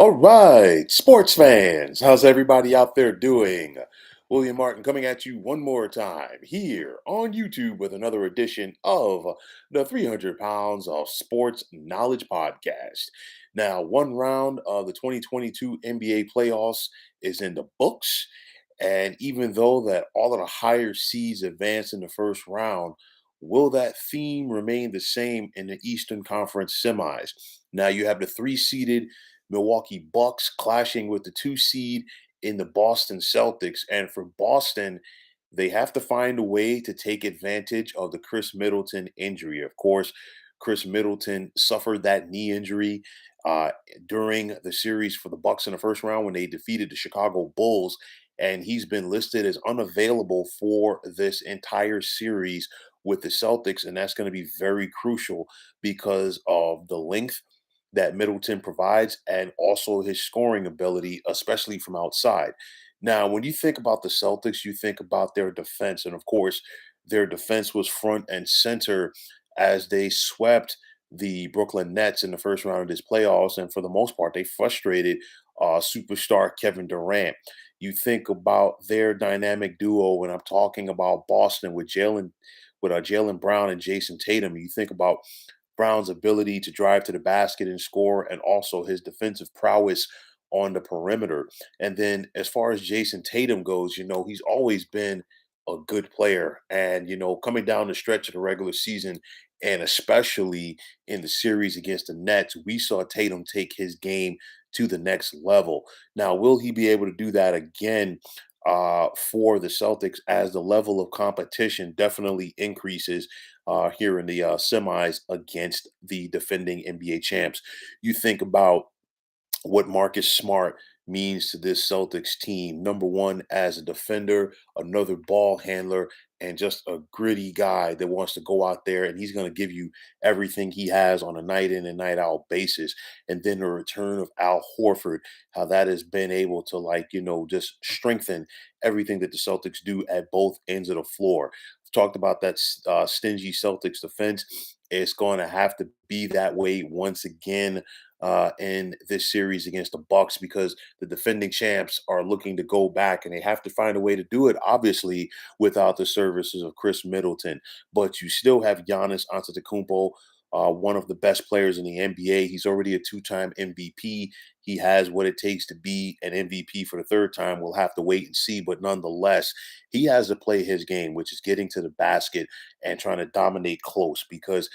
All right, sports fans, how's everybody out there doing? William Martin coming at you one more time here on YouTube with another edition of the 300 Pounds of Sports Knowledge Podcast. Now, one round of the 2022 NBA playoffs is in the books, and even though that all of the higher seeds advance in the first round, will that theme remain the same in the Eastern Conference semis? Now, you have the three-seeded Milwaukee Bucks clashing with the two seed in the Boston Celtics. And for Boston, they have to find a way to take advantage of the Khris Middleton injury. Of course, Khris Middleton suffered that knee injury uh, during the series for the Bucks in the first round when they defeated the Chicago Bulls, and he's been listed as unavailable for this entire series with the Celtics, and that's going to be very crucial because of the length that Middleton provides and also his scoring ability, especially from outside. Now, when you think about the Celtics, you think about their defense. And of course, their defense was front and center as they swept the Brooklyn Nets in the first round of this playoffs. And for the most part, they frustrated superstar Kevin Durant. You think about their dynamic duo when I'm talking about Boston with Jalen Brown and Jason Tatum. You think about Brown's ability to drive to the basket and score, and also his defensive prowess on the perimeter. And then as far as Jason Tatum goes, he's always been a good player. And, coming down the stretch of the regular season, and especially in the series against the Nets, we saw Tatum take his game to the next level. Now, will he be able to do that again? For the Celtics, as the level of competition definitely increases here in the semis against the defending NBA champs. You think about what Marcus Smart means to this Celtics team. Number one, as a defender, another ball handler, and just a gritty guy that wants to go out there and he's going to give you everything he has on a night in and night out basis. And then the return of Al Horford, how that has been able to, just strengthen everything that the Celtics do at both ends of the floor. We've talked about that stingy Celtics defense. It's going to have to be that way once again in this series against the Bucks because the defending champs are looking to go back and they have to find a way to do it, obviously, without the services of Khris Middleton. But you still have Giannis Antetokounmpo, one of the best players in the NBA. He's already a two-time MVP. He has what it takes to be an MVP for the third time. We'll have to wait and see, but nonetheless, he has to play his game, which is getting to the basket and trying to dominate close because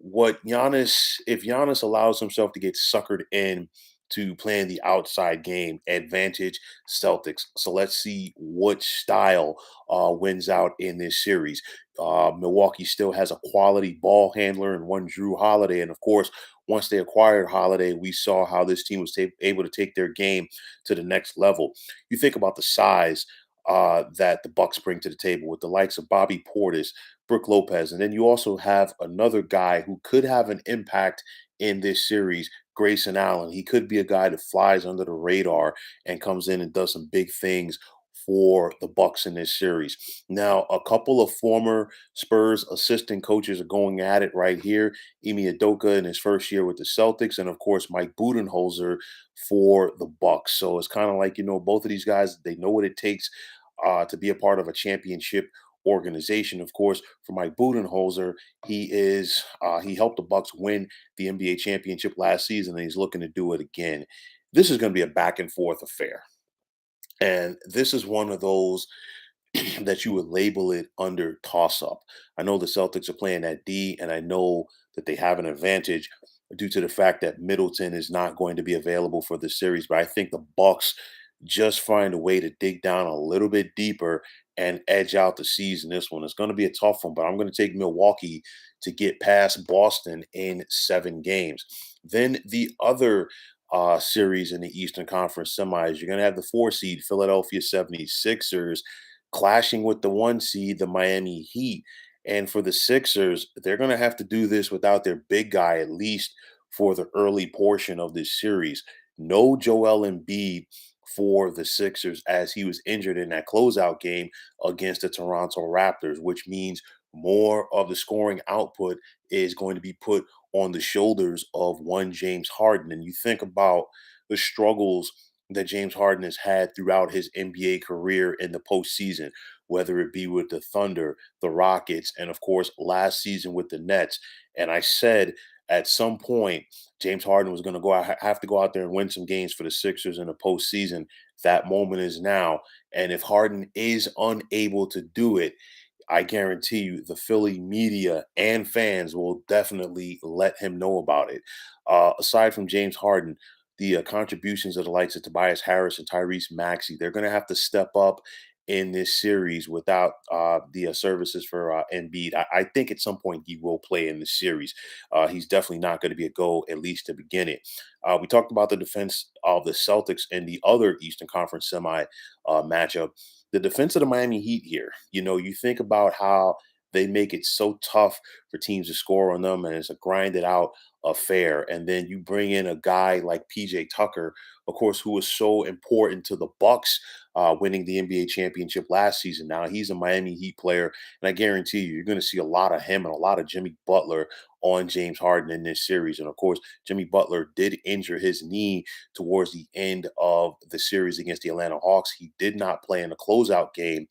if Giannis allows himself to get suckered in to playing the outside game, advantage Celtics. So let's see what style wins out in this series. Milwaukee still has a quality ball handler and one Drew Holiday. And of course, once they acquired Holiday, we saw how this team was able to take their game to the next level. You think about the size that the Bucks bring to the table with the likes of Bobby Portis, Brooke Lopez, and then you also have another guy who could have an impact in this series, Grayson Allen. He could be a guy that flies under the radar and comes in and does some big things for the Bucks in this series. Now, a couple of former Spurs assistant coaches are going at it right here. Ime Udoka in his first year with the Celtics, and of course Mike Budenholzer for the Bucks. So it's kind of like both of these guys, they know what it takes to be a part of a championship organization. Of course, for Mike Budenholzer, he helped the Bucks win the NBA championship last season, and he's looking to do it again. This is going to be a back and forth affair, and this is one of those that you would label it under toss up. I know the Celtics are playing at D, and I know that they have an advantage due to the fact that Middleton is not going to be available for the series. But I think the Bucks just find a way to dig down a little bit deeper and edge out the season. This one is going to be a tough one, but I'm going to take Milwaukee to get past Boston in 7 games. Then the other series in the Eastern Conference semis, you're going to have the 4 seed Philadelphia 76ers clashing with the 1 seed, the Miami Heat. And for the Sixers, they're going to have to do this without their big guy, at least for the early portion of this series. No Joel Embiid for the Sixers as he was injured in that closeout game against the Toronto Raptors, which means more of the scoring output is going to be put on the shoulders of one James Harden. And you think about the struggles that James Harden has had throughout his NBA career in the postseason, whether it be with the Thunder, the Rockets, and of course last season with the Nets. And I said at some point James Harden was going to have to go out there and win some games for the Sixers in the postseason. That moment is now. And if Harden is unable to do it, I guarantee you the Philly media and fans will definitely let him know about it. Aside from James Harden, the contributions of the likes of Tobias Harris and Tyrese Maxey, they're going to have to step up in this series without the services for Embiid. I think at some point he will play in the series. He's definitely not going to be a go, at least to begin it. We talked about the defense of the Celtics and the other Eastern Conference semi matchup. The defense of the Miami Heat here, you think about how they make it so tough for teams to score on them, and it's a grinded out affair. And then you bring in a guy like PJ Tucker, of course, who was so important to the Bucks winning the NBA championship last season. Now he's a Miami Heat player, and I guarantee you're going to see a lot of him and a lot of Jimmy Butler on James Harden in this series. And of course, Jimmy Butler did injure his knee towards the end of the series against the Atlanta Hawks. He did not play in the closeout game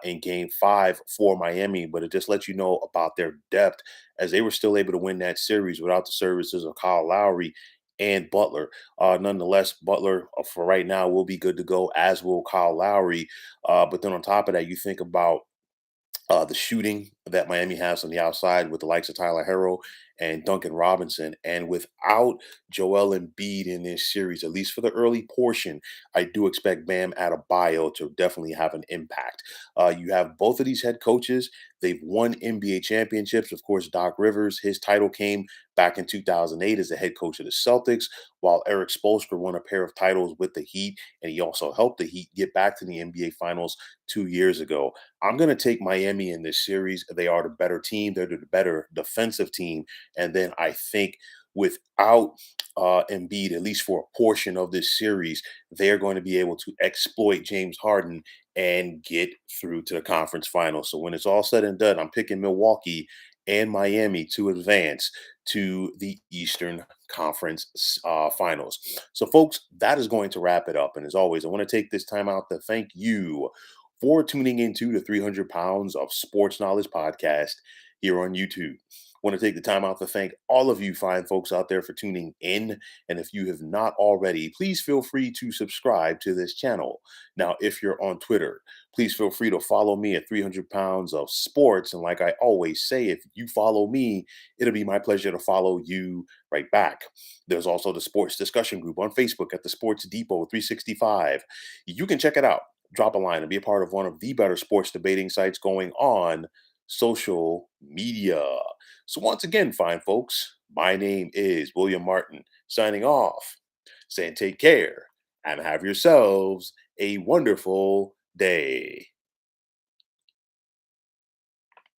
in game 5 for Miami, but it just lets you know about their depth as they were still able to win that series without the services of Kyle Lowry and Butler. Nonetheless, Butler for right now will be good to go, as will Kyle Lowry. But then on top of that, you think about the shooting that Miami has on the outside with the likes of Tyler Herro and Duncan Robinson. And without Joel Embiid in this series, at least for the early portion, I do expect Bam Adebayo to definitely have an impact. You have both of these head coaches. They've won NBA championships. Of course, Doc Rivers, his title came back in 2008 as the head coach of the Celtics, while Eric Spoelstra won a pair of titles with the Heat, and he also helped the Heat get back to the NBA Finals 2 years ago. I'm going to take Miami in this series. They are the better team. They're the better defensive team. And then I think without Embiid, at least for a portion of this series, they're going to be able to exploit James Harden and get through to the conference finals. So when it's all said and done, I'm picking Milwaukee and Miami to advance to the Eastern Conference finals. So, folks, that is going to wrap it up. And as always, I want to take this time out to thank you for tuning into the 300 Pounds of Sports Knowledge podcast here on YouTube. Want to take the time out to thank all of you fine folks out there for tuning in. And if you have not already, please feel free to subscribe to this channel. Now, if you're on Twitter, please feel free to follow me at 300 Pounds of Sports. And like I always say, if you follow me, it'll be my pleasure to follow you right back. There's also the Sports Discussion Group on Facebook at the Sports Depot 365. You can check it out. Drop a line and be a part of one of the better sports debating sites going on social media. So, once again, fine folks, my name is William Martin, signing off, saying take care and have yourselves a wonderful day.